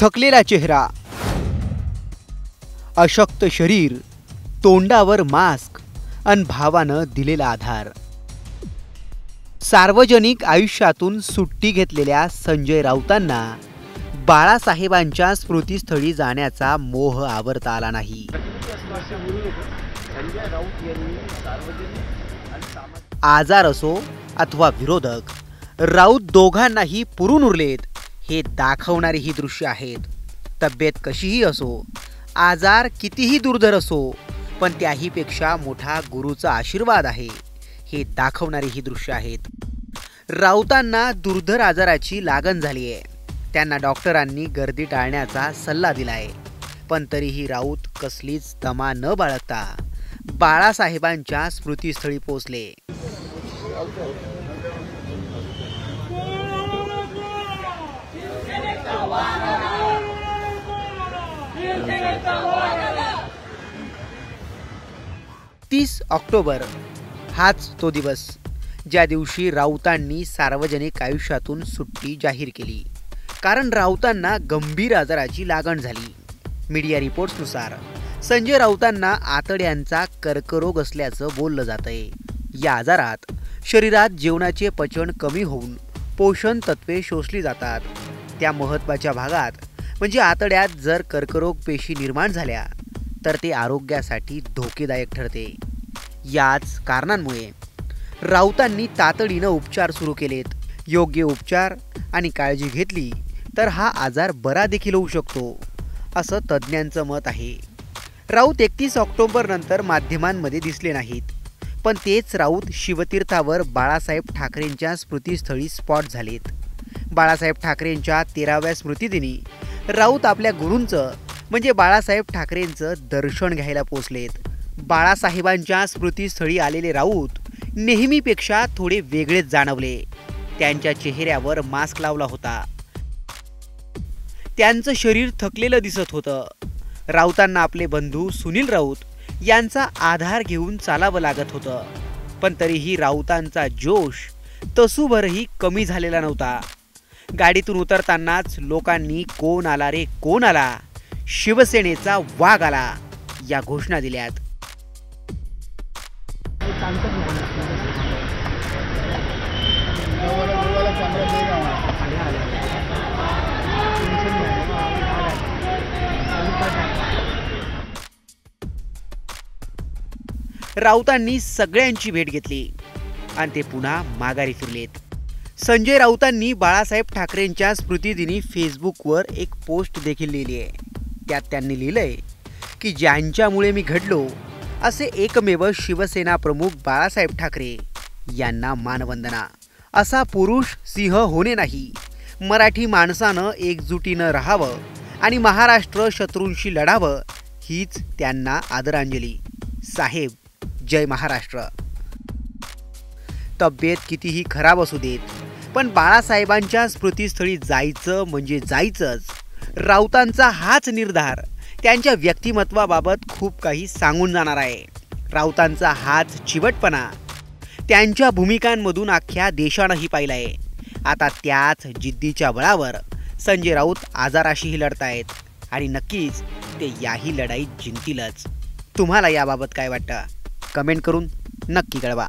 थकलेला चेहरा, अशक्त शरीर, तोंडावर मास्क अन भावानं दिलेला आधार. सार्वजनिक आयुष्यातून सुट्टी घेतलेल्या संजय राऊतांना बाळासाहेबांच्या स्मृतीस्थळी जाण्याचा मोह आवरता आला नाही. आजार असो अथवा विरोधक, राऊत दोघांनाही पुरून उरलेत हे दाखवणारी ही दृश्य आहेत. तब्येत कशीही असो, आजार कितीही दुर्धर असो, पण त्याहीपेक्षा मोठा गुरुचा आशीर्वाद आहे हे दाखवणारी ही दृश्य आहेत. राऊतांना दुर्धर आजाराची लागण झाली आहे. त्यांना डॉक्टरांनी गर्दी टाळण्याचा सल्ला दिलाय, पण तरीही राऊत कसलीच तमा न बाळगता बाळासाहेबांच्या स्मृतीस्थळी पोहोचले. ऑक्टोबर हाच तो दिवस ज्या दिवशी राऊतांनी सार्वजनिक आयुष्यातून सुट्टी जाहीर केली, कारण राऊतांना गंभीर आजाराची लागण झाली. मीडिया रिपोर्ट्सनुसार संजय राऊतांना आतड्यांचा कर्करोग असल्याचं बोललं जातंय. या आजारात शरीरात जेवणाचे पचन कमी होऊन पोषण तत्वे शोषली जातात. त्या महत्त्वाच्या भागात म्हणजे आतड्यात जर कर्करोग पेशी निर्माण झाल्या तर ते आरोग्यासाठी धोकेदायक ठरते. याच कारणांमुळे राऊतांनी तातडीनं उपचार सुरू केलेत. योग्य उपचार आणि काळजी घेतली तर हा आजार बरा देखील होऊ शकतो, असं तज्ज्ञांचं मत आहे. राऊत 31 ऑक्टोबर नंतर माध्यमांमध्ये दिसले नाहीत, पण तेच राऊत शिवतीर्थावर बाळासाहेब ठाकरेंच्या स्मृतीस्थळी स्पॉट झालेत. बाळासाहेब ठाकरेंच्या 13व्या स्मृतिदिनी राऊत आपल्या गुरूंचं म्हणजे बाळासाहेब ठाकरेंचं दर्शन घ्यायला पोचलेत. बाळासाहेबांच्या स्मृतीस्थळी आलेले राऊत नेहमीपेक्षा थोडे वेगळेच जाणवले. त्यांच्या चेहऱ्यावर मास्क लावला होता. त्यांचं शरीर थकलेलं दिसत होतं. राऊतांना आपले बंधू सुनील राऊत यांचा आधार घेऊन चालावं लागत होतं, पण तरीही राऊतांचा जोश तसूभरही कमी झालेला नव्हता. गाडीतून उतरतानाच लोकांनी "कोण आला रे कोण आला, शिवसेनेचा वाघ आला" या घोषणा दिल्यात. राऊतांनी सगळ्यांची भेट घेतली आणि ते पुन्हा माघारी फिरलेत. संजय राऊतांनी बाळासाहेब ठाकरेंच्या स्मृतिदिनी फेसबुकवर एक पोस्ट देखील लिहिली आहे. त्यात त्यांनी लिहिलंय की ज्यांच्यामुळे मी घडलो असे एकमेव शिवसेना प्रमुख बाळासाहेब ठाकरे यांना मानवंदना. असा पुरुष सिंह होणे नाही, मराठी माणसानं एकजुटीनं राहावं आणि महाराष्ट्र शत्रूंशी लढावं हीच त्यांना आदरांजली. साहेब, जय महाराष्ट्र. तब्येत कितीही खराब असू देत, पण बाळासाहेबांच्या स्मृतीस्थळी जायचं म्हणजे जायचंच. राऊतांचा हाच निर्धार त्यांच्या व्यक्तिमत्वाबाबत खूप काही सांगून जाणार आहे. राऊतांचा हाच चिवटपणा त्यांच्या भूमिकांमधून अख्ख्या देशानंही पाहिला आहे. आता त्याच जिद्दीच्या बळावर संजय राऊत आजाराशीही लढतायत आणि नक्कीच ते याही लढाईत जिंकतीलच. तुम्हाला याबाबत काय वाटतं? कमेंट करून नक्की कळवा.